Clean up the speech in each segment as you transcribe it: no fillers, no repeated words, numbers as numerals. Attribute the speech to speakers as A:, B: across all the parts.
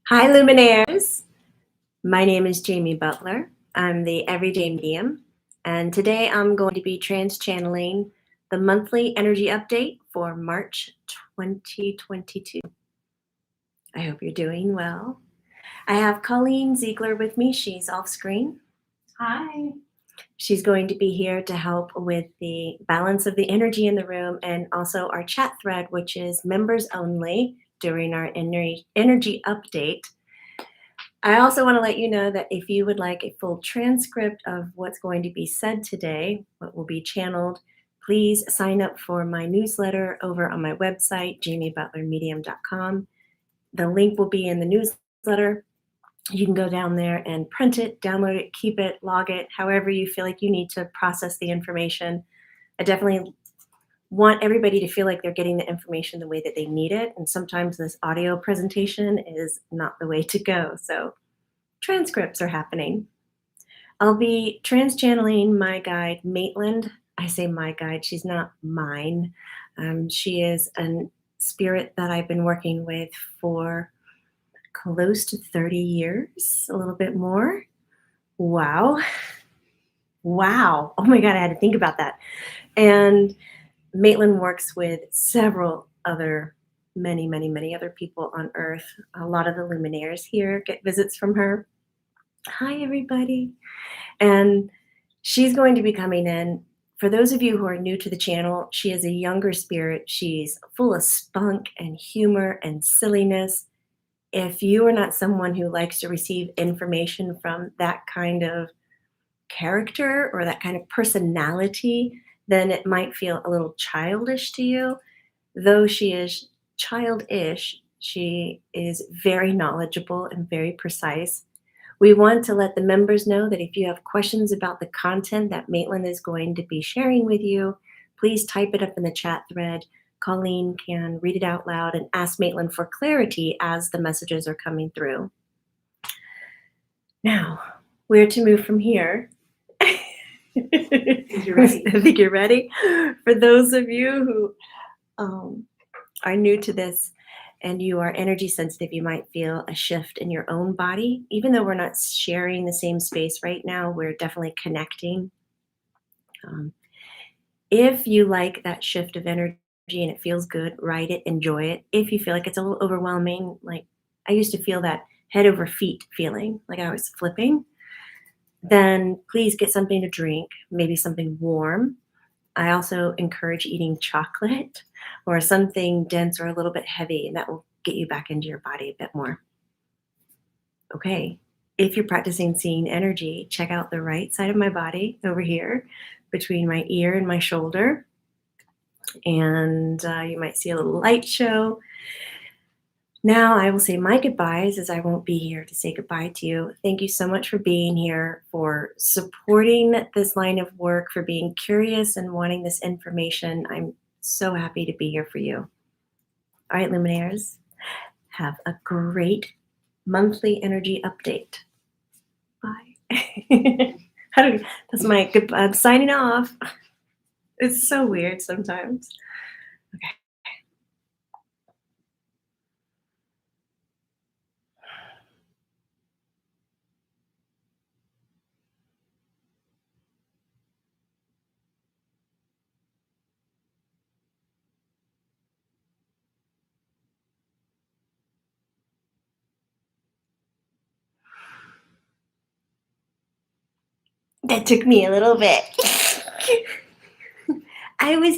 A: Hi, Luminaires. My name is Jamie Butler. I'm the Everyday Medium, and today I'm going to be trance channeling the monthly energy update for March 2022. I hope you're doing well. I have Colleen Ziegler with me. She's off screen.
B: Hi.
A: She's going to be here to help with the balance of the energy in the room and also our chat thread, which is members only during our energy update. I also want to let you know that if you would like a full transcript of what's going to be said today, what will be channeled, please sign up for my newsletter over on my website, jamiebutlermedium.com. The link will be in the newsletter. You can go down there and print it, download it, keep it, log it, however you feel like you need to process the information. I definitely want everybody to feel like they're getting the information the way that they need it. And sometimes this audio presentation is not the way to go. So transcripts are happening. I'll be trans channeling my guide, Maitland. I say my guide, she's not mine. She is a spirit that I've been working with for close to 30 years, a little bit more. Wow. Wow. Oh my God, I had to think about that. And Maitland works with several other, many other people on Earth. A lot of the Luminaires here get visits from her. Hi, everybody. And she's going to be coming in. For those of you who are new to the channel, she is a younger spirit. She's full of spunk and humor and silliness. If you are not someone who likes to receive information from that kind of character or that kind of personality, then it might feel a little childish to you. Though she is childish, she is very knowledgeable and very precise. We want to let the members know that if you have questions about the content that Maitland is going to be sharing with you, please type it up in the chat thread. Colleen can read it out loud and ask Maitland for clarity as the messages are coming through. Now, where to move from here?
B: You're ready.
A: I think you're ready. For those of you who are new to this and you are energy sensitive, you might feel a shift in your own body. Even though we're not sharing the same space right now, we're definitely connecting. If you like that shift of energy and it feels good, write it, enjoy it. If you feel like it's a little overwhelming, like I used to feel that head over feet feeling, like I was flipping, then please get something to drink, maybe something warm. I also encourage eating chocolate or something dense or a little bit heavy, and that will get you back into your body a bit more. Okay, if you're practicing seeing energy, check out the right side of my body over here between my ear and my shoulder. And you might see a little light show. Now I will say my goodbyes as I won't be here to say goodbye to you. Thank you so much for being here, for supporting this line of work, for being curious and wanting this information. I'm so happy to be here for you. All right, Luminaires, have a great monthly energy update. Bye. That's my goodbye. I'm signing off. It's so weird sometimes. Okay. That took me a little bit. I was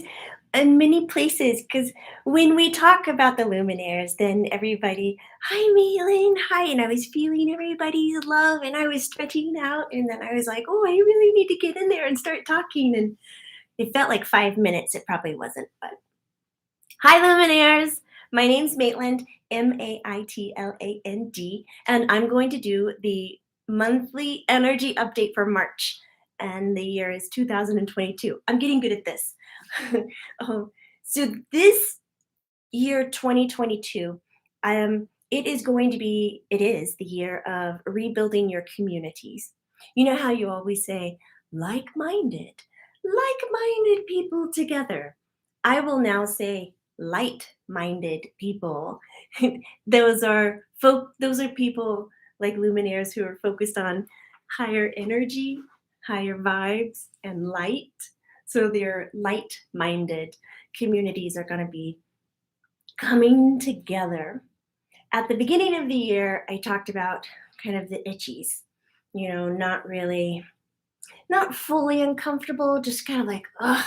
A: in many places because when we talk about the Luminaires, then everybody, hi Maitland, hi, and I was feeling everybody's love and I was stretching out, and then I was like, oh, I really need to get in there and start talking, and it felt like 5 minutes. It probably wasn't, but hi Luminaires. My name's Maitland, Maitland, and I'm going to do the monthly energy update for March, and the year is 2022. I'm getting good at this. So this year 2022, it is the year of rebuilding your communities. You know how you always say like-minded people together. I will now say light-minded people. Those are people like Luminaires who are focused on higher energy, higher vibes, and light. So their light-minded communities are going to be coming together. At the beginning of the year, I talked about kind of the itchies, not really, not fully uncomfortable, just kind of like, ugh,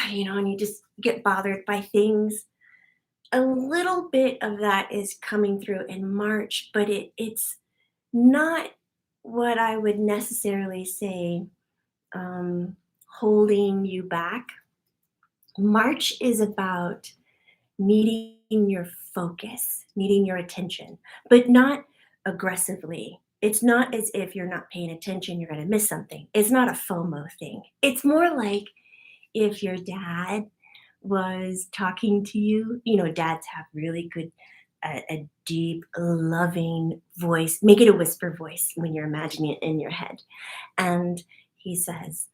A: and you just get bothered by things. A little bit of that is coming through in March, but it's not what I would necessarily say holding you back. March is about needing your focus, needing your attention, but not aggressively. It's not as if you're not paying attention, you're going to miss something. It's not a FOMO thing. It's more like if your dad was talking to you, dads have really good, a deep, loving voice. Make it a whisper voice when you're imagining it in your head. And he says,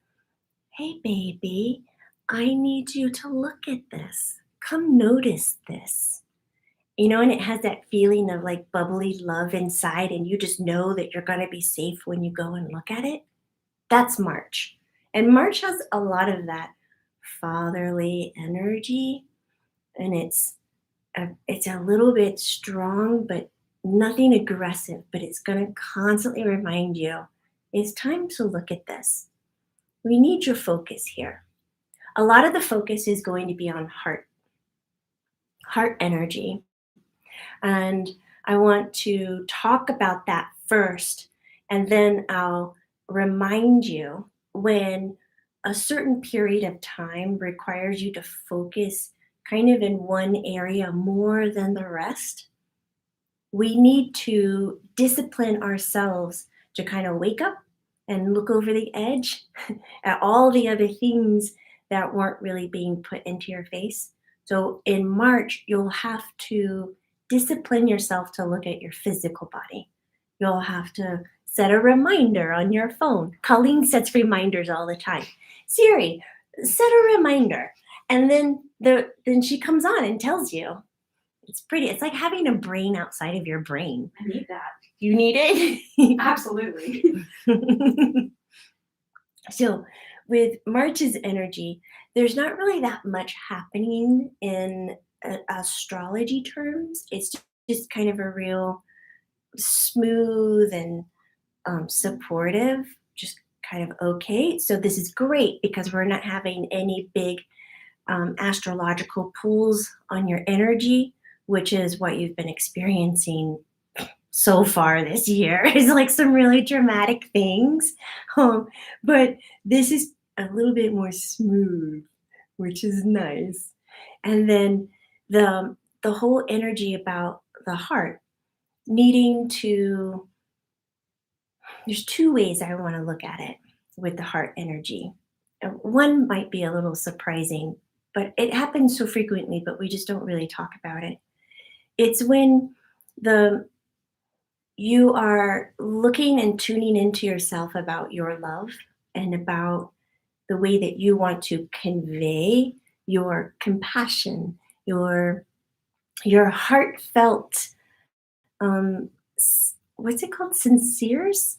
A: "Hey, baby, I need you to look at this. Come notice this." And it has that feeling of like bubbly love inside, and you just know that you're going to be safe when you go and look at it. That's March. And March has a lot of that fatherly energy, and it's a little bit strong, but nothing aggressive, but it's going to constantly remind you it's time to look at this. We need your focus here. A lot of the focus is going to be on heart energy. And I want to talk about that first, and then I'll remind you when a certain period of time requires you to focus kind of in one area more than the rest. We need to discipline ourselves to kind of wake up and look over the edge at all the other things that weren't really being put into your face. So in March, you'll have to discipline yourself to look at your physical body. You'll have to set a reminder on your phone. Colleen sets reminders all the time. Siri, set a reminder. And then she comes on and tells you. It's pretty. It's like having a brain outside of your brain.
B: I need that.
A: You need it?
B: Absolutely.
A: So, with March's energy, there's not really that much happening in astrology terms. It's just kind of a real smooth and supportive, just kind of okay. So, this is great because we're not having any big astrological pulls on your energy, which is what you've been experiencing so far this year is like some really dramatic things. But this is a little bit more smooth, which is nice. And then the whole energy about the heart needing to, there's two ways I want to look at it with the heart energy. One might be a little surprising, but it happens so frequently, but we just don't really talk about it. It's when the you are looking and tuning into yourself about your love and about the way that you want to convey your compassion, your heartfelt, what's it called? Sinceres?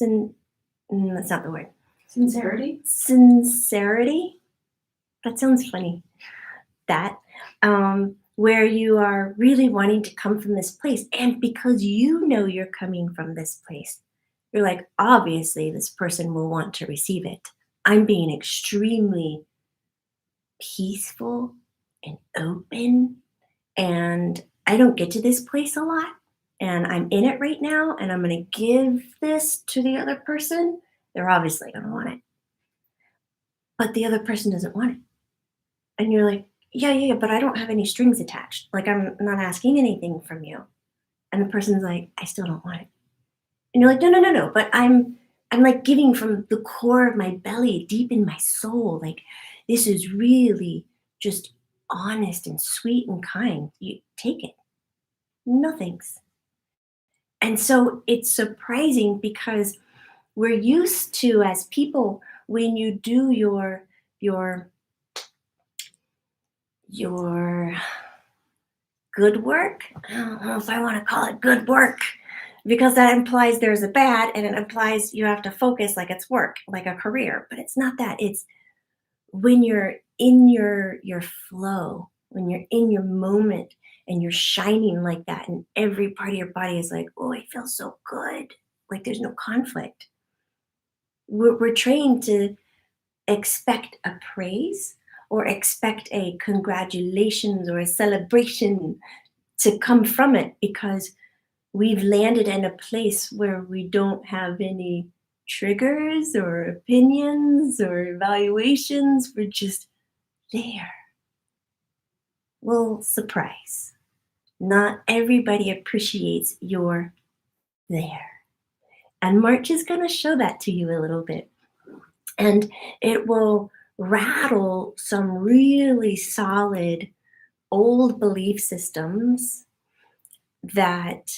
A: That's not the word.
B: Sincerity?
A: Sincerity? That sounds funny. That. Where you are really wanting to come from this place. And because you know you're coming from this place, you're like, obviously, this person will want to receive it. I'm being extremely peaceful and open, and I don't get to this place a lot, and I'm in it right now, and I'm going to give this to the other person. They're obviously going to want it. But the other person doesn't want it. And you're like, yeah, but I don't have any strings attached. Like, I'm not asking anything from you. And the person's like, I still don't want it. And you're like, no, but I'm like giving from the core of my belly, deep in my soul. Like, this is really just honest and sweet and kind. You take it. No thanks. And so it's surprising because we're used to, as people, when you do your your good work. I don't know if I want to call it good work because that implies there's a bad and it implies you have to focus like it's work, like a career, but it's not that. It's when you're in your flow, when you're in your moment and you're shining like that and every part of your body is like, oh, I feel so good. Like there's no conflict. We're trained to expect a praise or expect a congratulations or a celebration to come from it because we've landed in a place where we don't have any triggers or opinions or evaluations. We're just there. Well, surprise. Not everybody appreciates your there. And March is going to show that to you a little bit. And it will rattle some really solid old belief systems that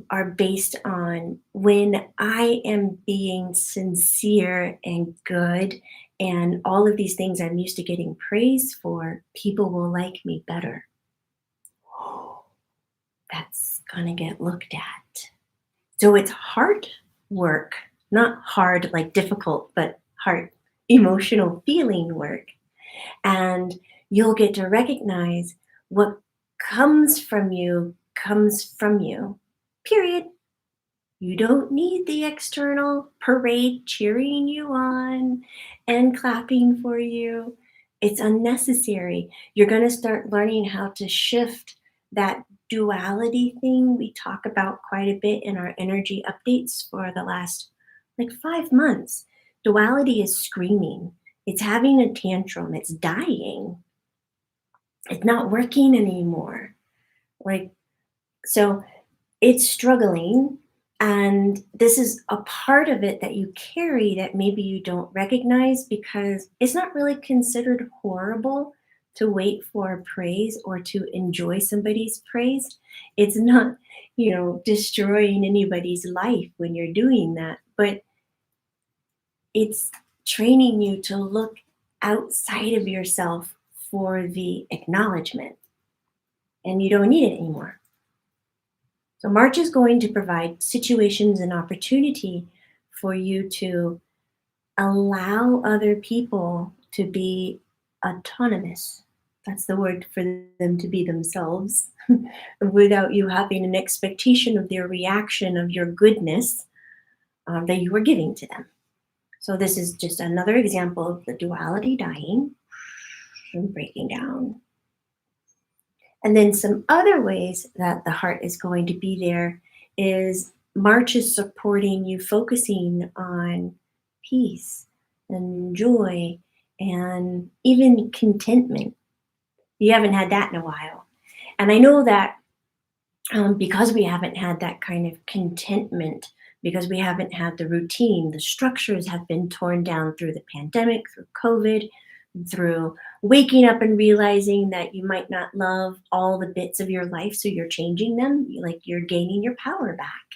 A: are based on when I am being sincere and good and all of these things I'm used to getting praise for, people will like me better. That's going to get looked at. So it's hard work, not hard like difficult, but hard emotional feeling work. And you'll get to recognize what comes from you, period. You don't need the external parade cheering you on and clapping for you. It's unnecessary. You're going to start learning how to shift that duality thing we talk about quite a bit in our energy updates for the last like 5 months. Duality is screaming, it's having a tantrum, it's dying, it's not working anymore. Like, so it's struggling. And this is a part of it that you carry that maybe you don't recognize because it's not really considered horrible to wait for praise or to enjoy somebody's praise. It's not, destroying anybody's life when you're doing that, but it's training you to look outside of yourself for the acknowledgement, and you don't need it anymore. So March is going to provide situations and opportunity for you to allow other people to be autonomous. That's the word for them to be themselves without you having an expectation of their reaction of your goodness that you were giving to them. So this is just another example of the duality dying and breaking down. And then some other ways that the heart is going to be there is March is supporting you focusing on peace and joy and even contentment. You haven't had that in a while. And I know that because we haven't had that kind of contentment, because we haven't had the routine, the structures have been torn down through the pandemic, through COVID, through waking up and realizing that you might not love all the bits of your life, so you're changing them, like you're gaining your power back.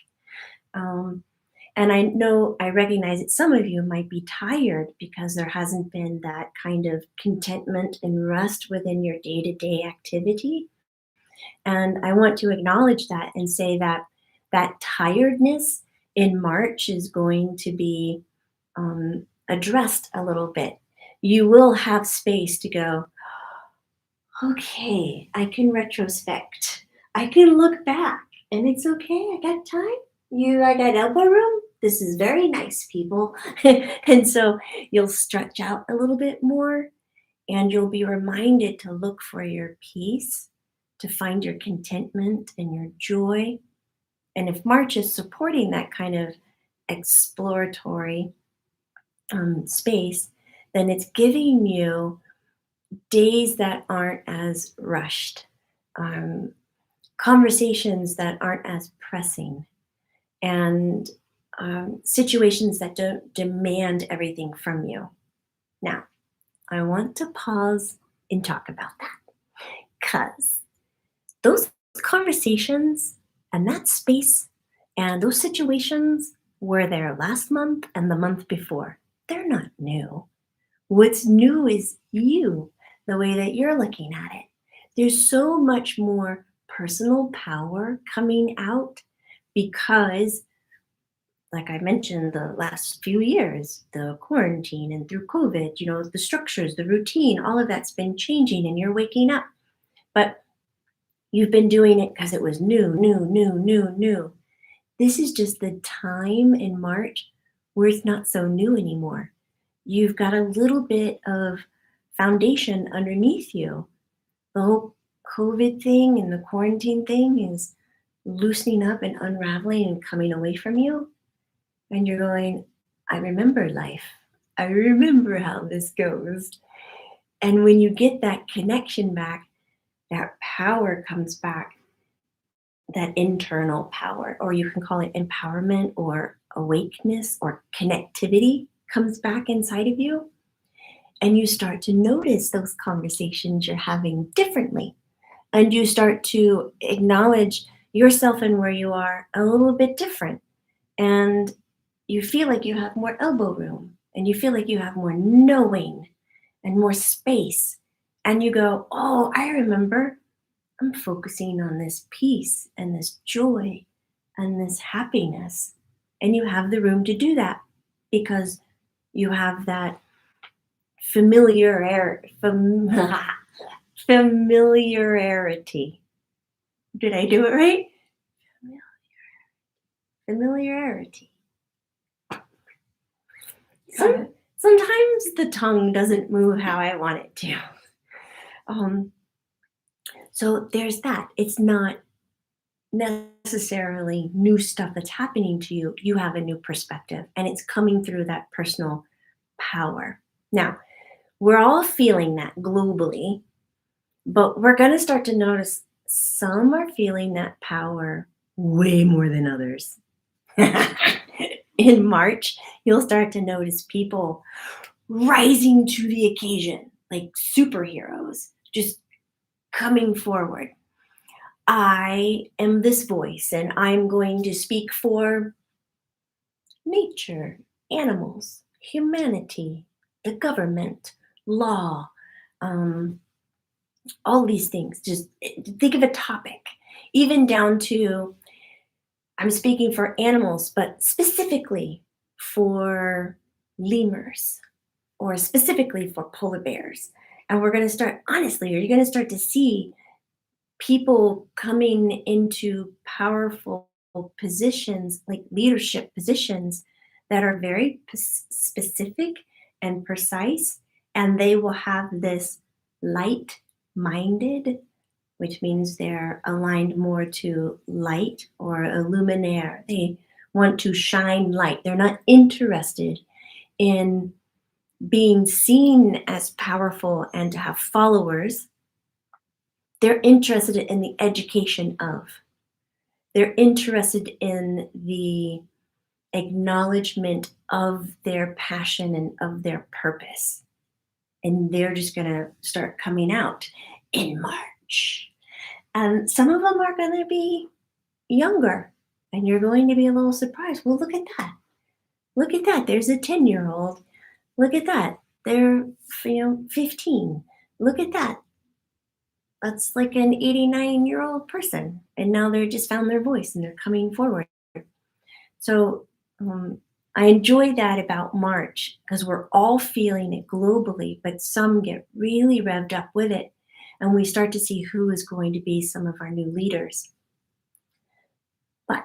A: And I recognize that some of you might be tired because there hasn't been that kind of contentment and rest within your day to day activity. And I want to acknowledge that and say that that tiredness in March is going to be addressed a little bit. You will have space to go, okay, I can retrospect. I can look back and it's okay. I got time. I got elbow room. This is very nice, people. And so you'll stretch out a little bit more and you'll be reminded to look for your peace, to find your contentment and your joy. And if March is supporting that kind of exploratory space, then it's giving you days that aren't as rushed, um, conversations that aren't as pressing, and situations that don't demand everything from you. Now, I want to pause and talk about that because those conversations and that space and those situations were there last month and the month before. They're not new. What's new is you. the way that you're looking at it. There's so much more personal power coming out because, like I mentioned, the last few years, the quarantine and through COVID, the structures, the routine, all of that's been changing and you're waking up. But you've been doing it because it was new, new, new, new, new. This is just the time in March where it's not so new anymore. You've got a little bit of foundation underneath you. The whole COVID thing and the quarantine thing is loosening up and unraveling and coming away from you. And you're going, I remember life. I remember how this goes. And when you get that connection back, that power comes back, that internal power, or you can call it empowerment or awakeness or connectivity comes back inside of you. And you start to notice those conversations you're having differently. And you start to acknowledge yourself and where you are a little bit different. And you feel like you have more elbow room and you feel like you have more knowing and more space. And you go, oh, I remember I'm focusing on this peace and this joy and this happiness. And you have the room to do that because you have that familiarity. Did I do it right? Familiarity. Sometimes the tongue doesn't move how I want it to. So there's that. It's not necessarily new stuff that's happening to you. You have a new perspective, and it's coming through that personal power. Now, we're all feeling that globally, but we're going to start to notice some are feeling that power way more than others. In March, you'll start to notice people rising to the occasion, like superheroes, just coming forward. I am this voice, and I'm going to speak for nature, animals, humanity, the government, law, all these things. Just think of a topic, even down to I'm speaking for animals, but specifically for lemurs or specifically for polar bears. And we're going to start, honestly, you're going to start to see people coming into powerful positions, like leadership positions, that are very specific and precise. And they will have this light minded, which means they're aligned more to light or a luminaire. They want to shine light. They're not interested in being seen as powerful and to have followers. They're interested in the education of. They're interested in the acknowledgement of their passion and of their purpose. And they're just going to start coming out in March. And some of them are going to be younger. And you're going to be a little surprised. Well, look at that. Look at that. There's a 10-year-old. Look at that. They're 15. Look at that. That's like an 89-year-old person. And now they're just found their voice and they're coming forward. So I enjoy that about March because we're all feeling it globally, but some get really revved up with it. And we start to see who is going to be some of our new leaders. But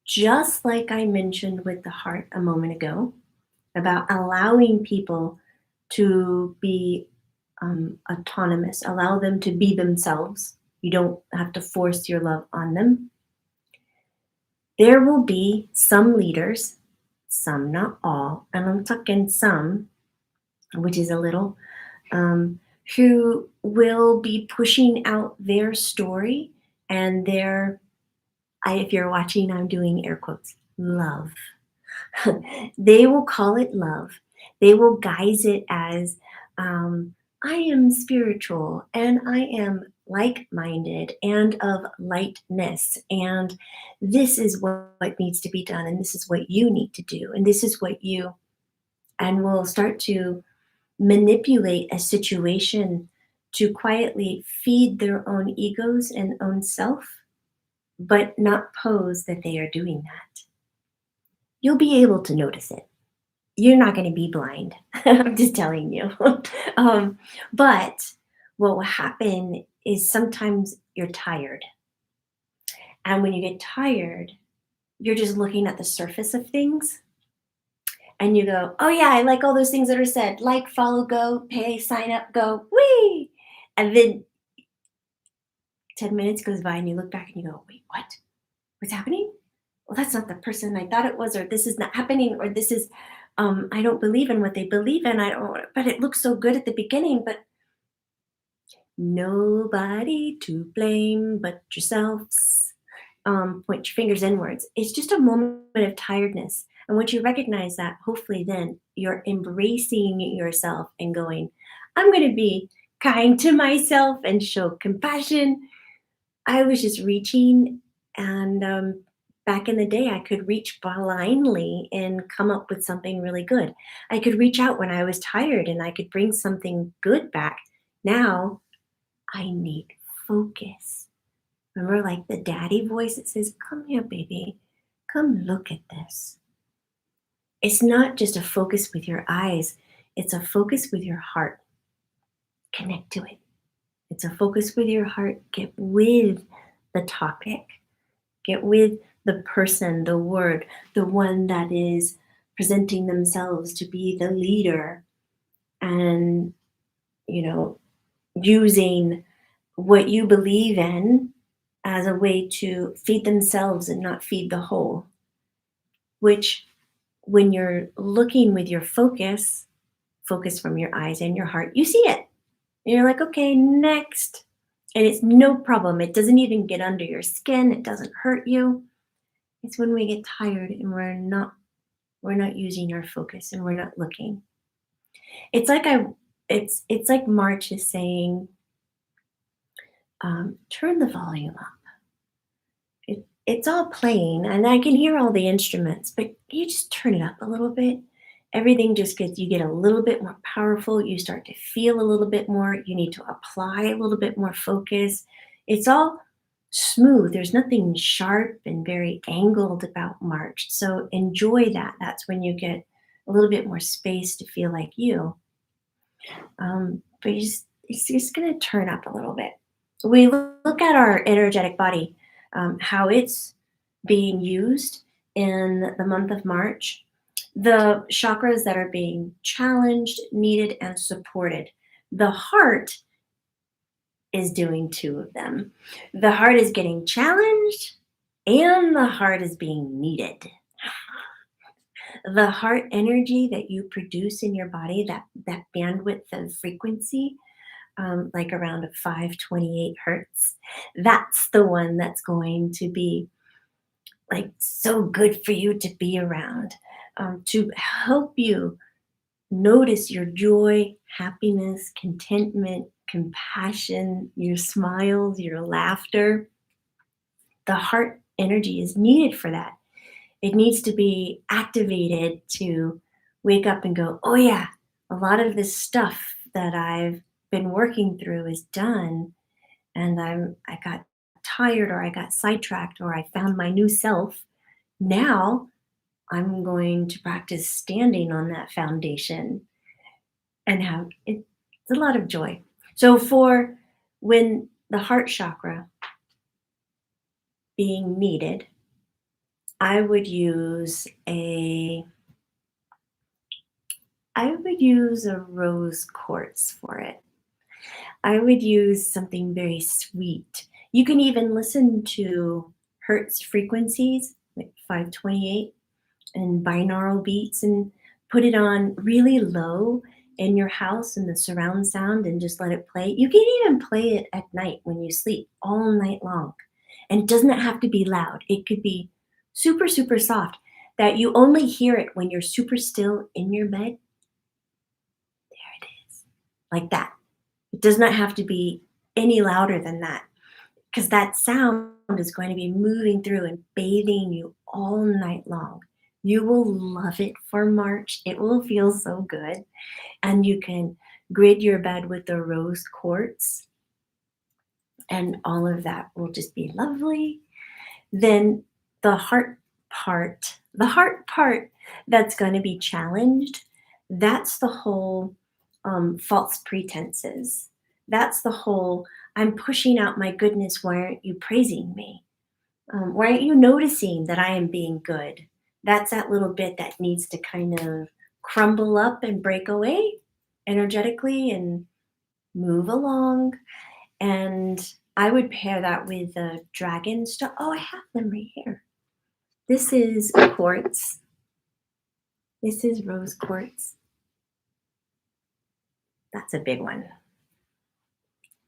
A: just like I mentioned with the heart a moment ago, about allowing people to be autonomous, allow them to be themselves. You don't have to force your love on them. There will be some leaders, some, not all, and I'm talking some, which is a little, who will be pushing out their story and their, if you're watching, I'm doing air quotes, love. They will call it love. They will guise it as, I am spiritual and I am like-minded and of lightness, and this is what needs to be done, and this is what you need to do, and this is what you, and we'll start to manipulate a situation to quietly feed their own egos and own self, but not pose that they are doing that. You'll be able to notice it. You're not going to be blind. I'm just telling you. um, but what will happen is sometimes you're tired. And when you get tired, you're just looking at the surface of things and you go, oh, yeah, I like all those things that are said like, follow, go, pay, sign up, go, wee. And then 10 minutes goes by and you look back and you go, wait, what? What's happening? Well, that's not the person I thought it was, or this is not happening, or this is, I don't believe in what they believe in. I don't, but it looks so good at the beginning, but nobody to blame but yourselves. Point your fingers inwards. It's just a moment of tiredness. And once you recognize that, hopefully then you're embracing yourself and going, I'm going to be kind to myself and show compassion. I was just reaching, and back in the day, I could reach blindly and come up with something really good. I could reach out when I was tired and I could bring something good back. Now I need focus. Remember, like the daddy voice that says, come here, baby, come look at this. It's not just a focus with your eyes, it's a focus with your heart. Connect to it. It's a focus with your heart. Get with the topic, get with the person, the word, the one that is presenting themselves to be the leader and, you know, using what you believe in as a way to feed themselves and not feed the whole, which when you're looking with your focus from your eyes and your heart, you see it. And you're like, okay, next. And it's no problem. It doesn't even get under your skin. It doesn't hurt you. It's when we get tired and we're not using our focus and we're not looking. It's like it's like March is saying, turn the volume up. It's all playing and I can hear all the instruments, but you just turn it up a little bit. Everything just gets, you get a little bit more powerful. You start to feel a little bit more. You need to apply a little bit more focus. It's all smooth. There's nothing sharp and very angled about March. So enjoy that. That's when you get a little bit more space to feel like you. But it's just going to turn up a little bit. We look at our energetic body, how it's being used in the month of March, the chakras that are being challenged, needed, and supported. The heart is doing two of them. The heart is getting challenged, and the heart is being needed. The heart energy that you produce in your body, that bandwidth of frequency, like around a 528 hertz, that's the one that's going to be like so good for you to be around, to help you notice your joy, happiness, contentment, compassion, your smiles, your laughter. The heart energy is needed for that. It needs to be activated to wake up and go, oh, yeah, a lot of this stuff that I've been working through is done. And I got tired or I got sidetracked or I found my new self. Now I'm going to practice standing on that foundation and have it's a lot of joy. So for when the heart chakra being needed, I would use a rose quartz for it. I would use something very sweet. You can even listen to hertz frequencies like 528 and binaural beats and put it on really low in your house in the surround sound and just let it play. You can even play it at night when you sleep all night long. And it doesn't have to be loud. It could be super, super soft that you only hear it when you're super still in your bed. There it is. Like that. It does not have to be any louder than that because that sound is going to be moving through and bathing you all night long. You will love it for March. It will feel so good. And you can grid your bed with the rose quartz, and all of that will just be lovely. Then the heart part that's going to be challenged, that's the whole false pretenses. That's the whole, I'm pushing out my goodness. Why aren't you praising me? Why aren't you noticing that I am being good? That's that little bit that needs to kind of crumble up and break away energetically and move along. And I would pair that with a dragon stone. Oh, I have them right here. This is quartz. This is rose quartz. That's a big one.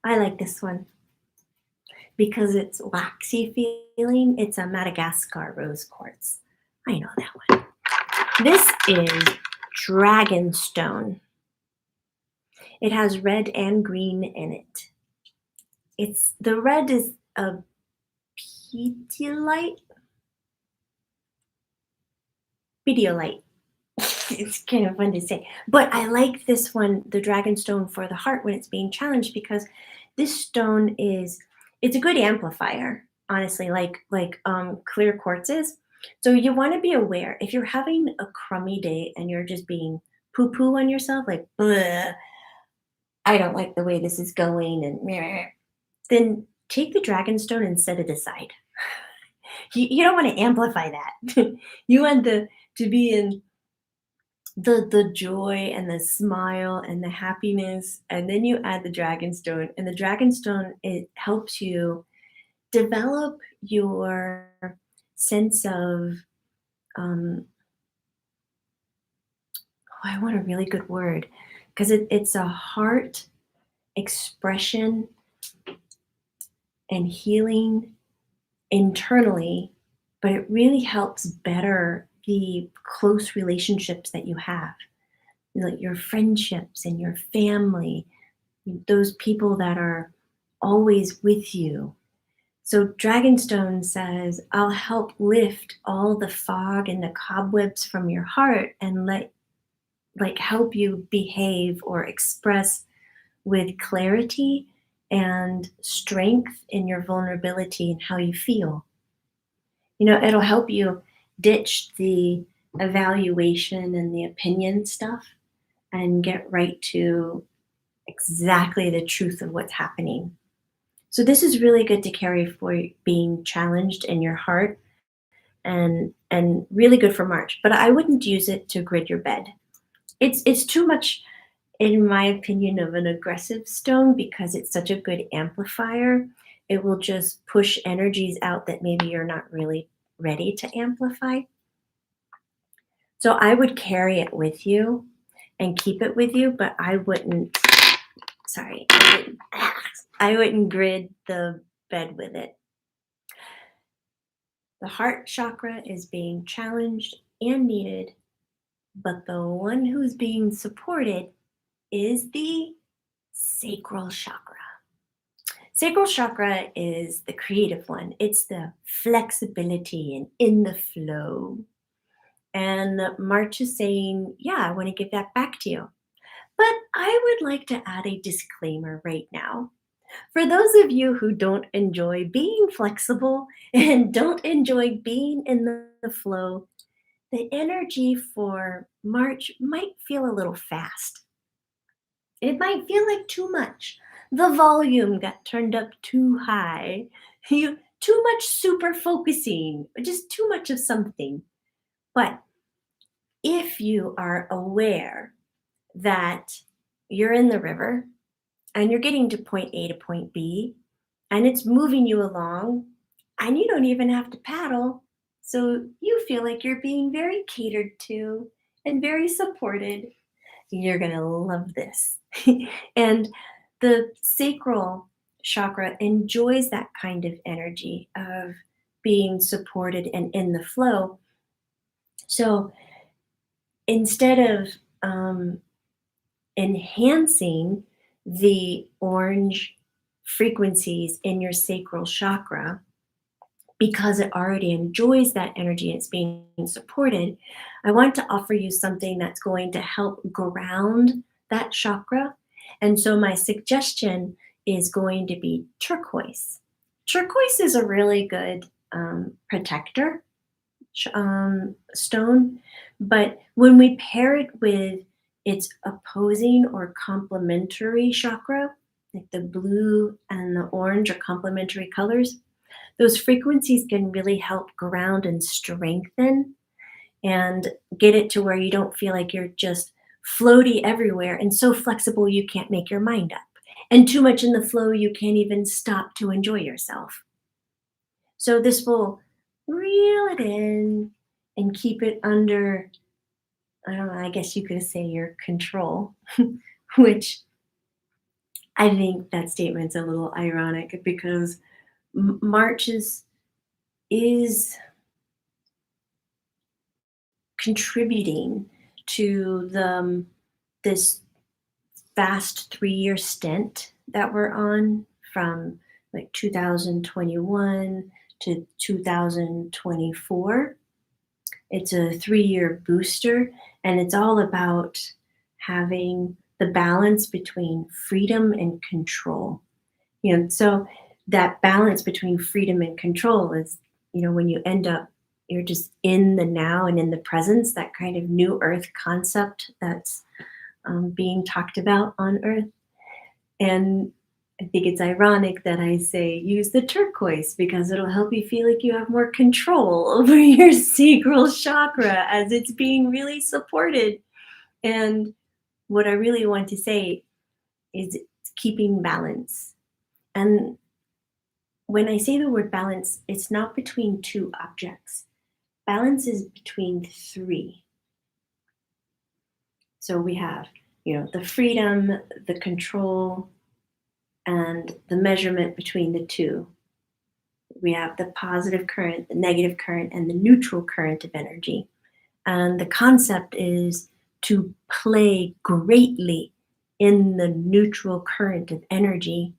A: I like this one because it's waxy feeling. It's a Madagascar rose quartz. I know that one. This is dragon stone. It has red and green in it. It's the red is a Pediolite. Pediolite. It's kind of fun to say. But I like this one, the dragon stone for the heart when it's being challenged, because this stone it's a good amplifier, honestly, like clear quartz is. So you want to be aware if you're having a crummy day and you're just being poo-poo on yourself, like, "Bleh, I don't like the way this is going," and meh, then take the dragon stone and set it aside. You don't want to amplify that. You want to be in the joy and the smile and the happiness, and then you add the dragon stone, and the dragon stone, it helps you develop your sense of oh, I want a really good word, because it's a heart expression and healing internally, but it really helps better the close relationships that you have, like your friendships and your family, those people that are always with you. So Dragonstone says, I'll help lift all the fog and the cobwebs from your heart and help you behave or express with clarity and strength in your vulnerability and how you feel. It'll help you ditch the evaluation and the opinion stuff and get right to exactly the truth of what's happening. So this is really good to carry for being challenged in your heart, and really good for March. But I wouldn't use it to grid your bed. It's too much, in my opinion, of an aggressive stone because it's such a good amplifier. It will just push energies out that maybe you're not really ready to amplify. So I would carry it with you and keep it with you, but I wouldn't, sorry, I wouldn't grid the bed with it. The heart chakra is being challenged and needed, but the one who's being supported is the sacral chakra. Sacral chakra is the creative one. It's the flexibility and in the flow. And March is saying, yeah, I want to give that back to you. But I would like to add a disclaimer right now. For those of you who don't enjoy being flexible and don't enjoy being in the flow, the energy for March might feel a little fast. It might feel like too much. The volume got turned up too high. You too much super focusing, just too much of something. But if you are aware that you're in the river and you're getting to point A to point B and it's moving you along and you don't even have to paddle, so you feel like you're being very catered to and very supported, you're going to love this. And the sacral chakra enjoys that kind of energy of being supported and in the flow. So instead of enhancing the orange frequencies in your sacral chakra, because it already enjoys that energy and it's being supported, I want to offer you something that's going to help ground that chakra. And so my suggestion is going to be turquoise. Turquoise is a really good protector stone, but when we pair it with its opposing or complementary chakra, like the blue and the orange are complementary colors, those frequencies can really help ground and strengthen and get it to where you don't feel like you're just floaty everywhere and so flexible you can't make your mind up. And too much in the flow, you can't even stop to enjoy yourself. So this will reel it in and keep it under, I don't know, I guess you could say your control, which I think that statement's a little ironic because March is contributing to this fast 3-year stint that we're on from like 2021 to 2024. It's a 3-year booster, and it's all about having the balance between freedom and control. So that balance between freedom and control is, when you end up, you're just in the now and in the presence, that kind of new earth concept that's being talked about on earth. And I think it's ironic that I say use the turquoise because it'll help you feel like you have more control over your sacral chakra as it's being really supported. And what I really want to say is keeping balance. And when I say the word balance, it's not between two objects. Balance is between three. So we have, the freedom, the control, and the measurement between the two. We have the positive current, the negative current, and the neutral current of energy. And the concept is to play greatly in the neutral current of energy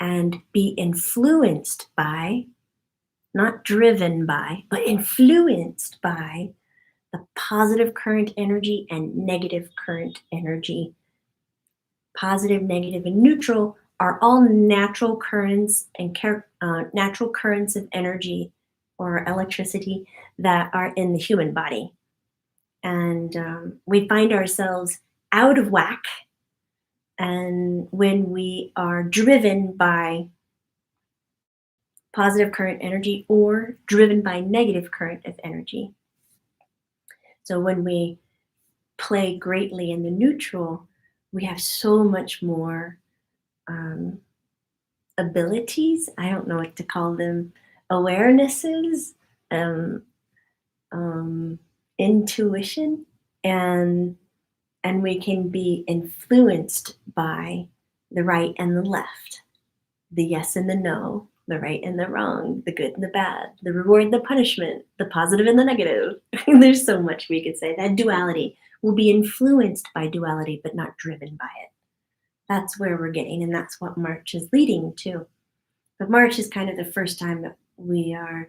A: and be influenced by, not driven by, but influenced by the positive current energy and negative current energy. Positive, negative, and neutral are all natural currents and natural currents of energy or electricity that are in the human body. And we find ourselves out of whack and when we are driven by positive current energy or driven by negative current of energy. So when we play greatly in the neutral, we have so much more abilities. I don't know what to call them, awarenesses, um, intuition, and we can be influenced by the right and the left, the yes and the no, the right and the wrong, the good and the bad, the reward and the punishment, the positive and the negative. There's so much we could say. That duality will be influenced by duality, but not driven by it. That's where we're getting, and that's what March is leading to. But March is kind of the first time that we are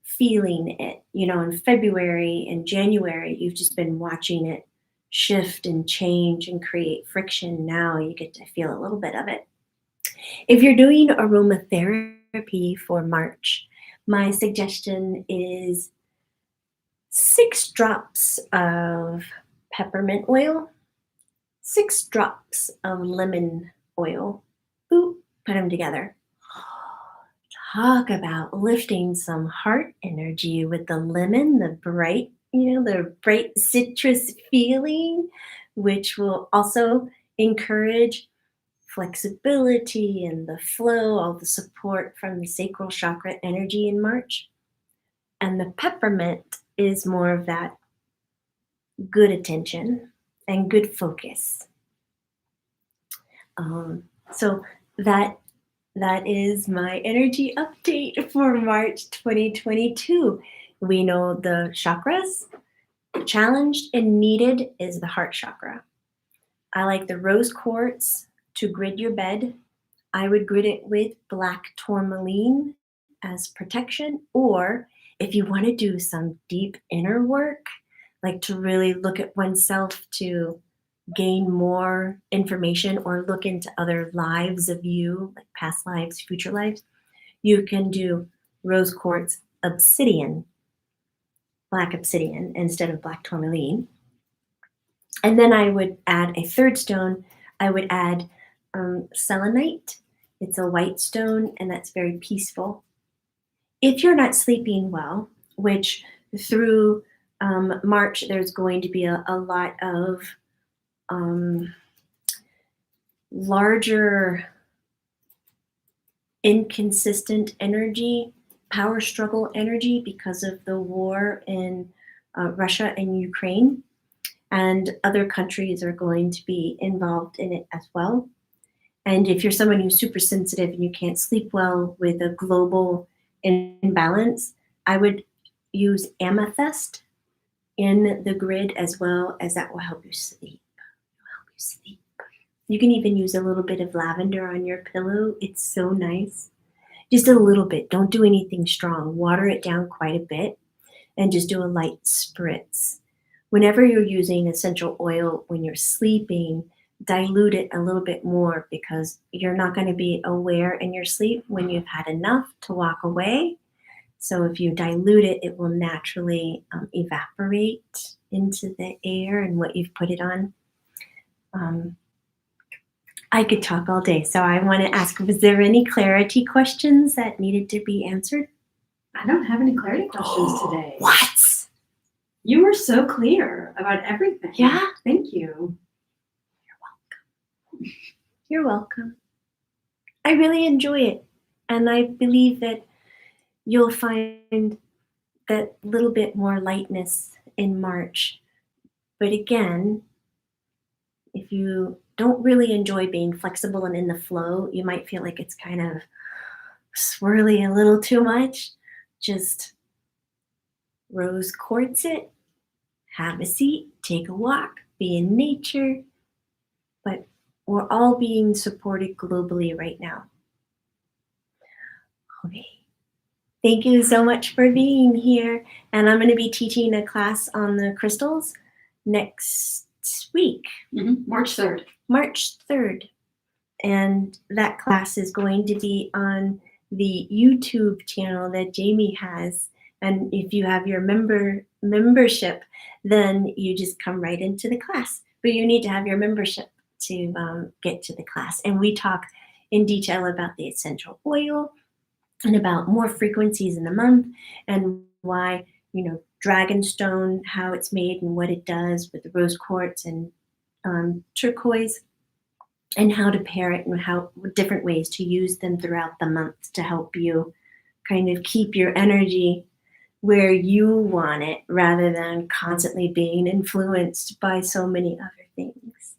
A: feeling it. In February and January, you've just been watching it shift and change and create friction. Now you get to feel a little bit of it. If you're doing aromatherapy for March, my suggestion is 6 drops of peppermint oil, 6 drops of lemon oil. Boop, put them together. Talk about lifting some heart energy with the lemon, the bright citrus feeling, which will also encourage flexibility and the flow, all the support from the sacral chakra energy in March. And the peppermint is more of that good attention and good focus. So that is my energy update for March 2022. We know the chakras. Challenged and needed is the heart chakra. I like the rose quartz to grid your bed. I would grid it with black tourmaline as protection, or if you want to do some deep inner work, like to really look at oneself to gain more information or look into other lives of you, like past lives, future lives, you can do rose quartz obsidian, black obsidian instead of black tourmaline. And then I would add a third stone. I would add selenite. It's a white stone, and that's very peaceful. If you're not sleeping well, which through March, there's going to be a lot of larger, inconsistent energy, power struggle energy because of the war in Russia and Ukraine. And other countries are going to be involved in it as well. And if you're someone who's super sensitive and you can't sleep well with a global imbalance, I would use amethyst in the grid as well, as that will help you sleep. You can even use a little bit of lavender on your pillow. It's so nice. Just a little bit. Don't do anything strong. Water it down quite a bit and just do a light spritz. Whenever you're using essential oil when you're sleeping, dilute it a little bit more, because you're not going to be aware in your sleep when you've had enough to walk away. So if you dilute it, it will naturally evaporate into the air and what you've put it on. I could talk all day, so I want to ask, was there any clarity questions that needed to be answered?
B: I don't have any clarity questions today.
A: What?
B: You were so clear about everything.
A: Yeah?
B: Thank you.
A: You're welcome. I really enjoy it, and I believe that you'll find that little bit more lightness in March. But again, if you don't really enjoy being flexible and in the flow, you might feel like it's kind of swirly a little too much. Just rose quartz it, have a seat, take a walk, be in nature. But we're all being supported globally right now. Okay. Thank you so much for being here. And I'm going to be teaching a class on the crystals next week.
B: March 3rd.
A: March 3rd. And that class is going to be on the YouTube channel that Jamie has. And if you have your membership, then you just come right into the class. But you need to have your membership to get to the class. And we talk in detail about the essential oil and about more frequencies in the month and why, Dragonstone, how it's made and what it does with the rose quartz and turquoise, and how to pair it and how different ways to use them throughout the month to help you kind of keep your energy where you want it rather than constantly being influenced by so many other things.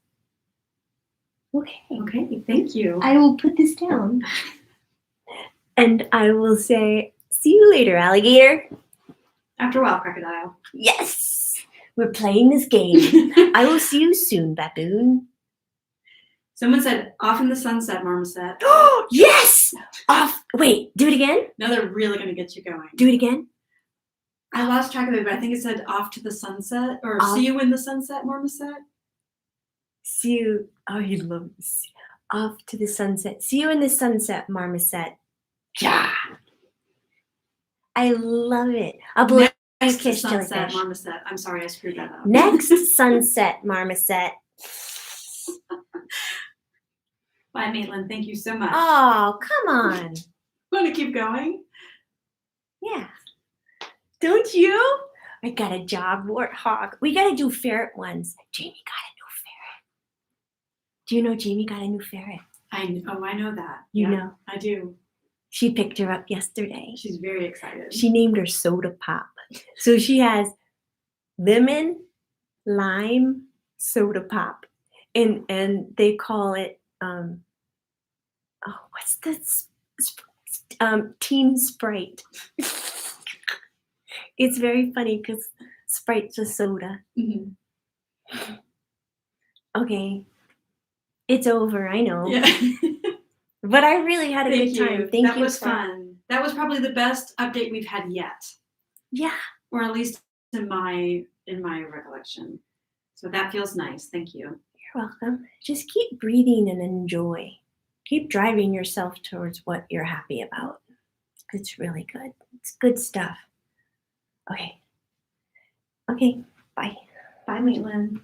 B: Okay, thank you.
A: I will put this down. And I will say, see you later, alligator.
B: After a while, crocodile.
A: Yes, we're playing this game. I will see you soon, baboon.
B: Someone said, off in the sunset, marmoset.
A: Oh, yes! Off. Wait, do it again?
B: Now they're really going to get you going.
A: Do it again?
B: I lost track of it, but I think it said off to the sunset, or
A: Off.
B: see you in the sunset, marmoset.
A: See you. Oh, you'd love this. Off to the sunset. See you in the sunset, marmoset. Yeah. I love it. I'll blow a
B: Next
A: kiss,
B: sunset,
A: jellyfish.
B: marmoset. I'm sorry, I screwed that up.
A: Next sunset, marmoset.
B: Bye, Maitland. Thank you so much.
A: Oh, come on.
B: Want to keep going?
A: Yeah. Don't you? I got a job, warthog. We got to do ferret ones. Jamie got a new ferret. Do you know Jamie got a new ferret?
B: I know that.
A: You know.
B: I do.
A: She picked her up yesterday.
B: She's very excited.
A: She named her Soda Pop. So she has lemon, lime, soda pop. And they call it, what's this? Teen Sprite. It's very funny because Sprite's a soda.
B: Mm-hmm.
A: Okay. It's over, I know.
B: Yeah.
A: But I really had a good time. Thank you.
B: That was fun. That was probably the best update we've had yet,
A: Yeah.
B: or at least in my recollection. So that feels nice. Thank you.
A: You're welcome. Just keep breathing and enjoy. Keep driving yourself towards what you're happy about. It's really good. It's good stuff. Okay. Okay. Bye.
B: Bye, Maitland.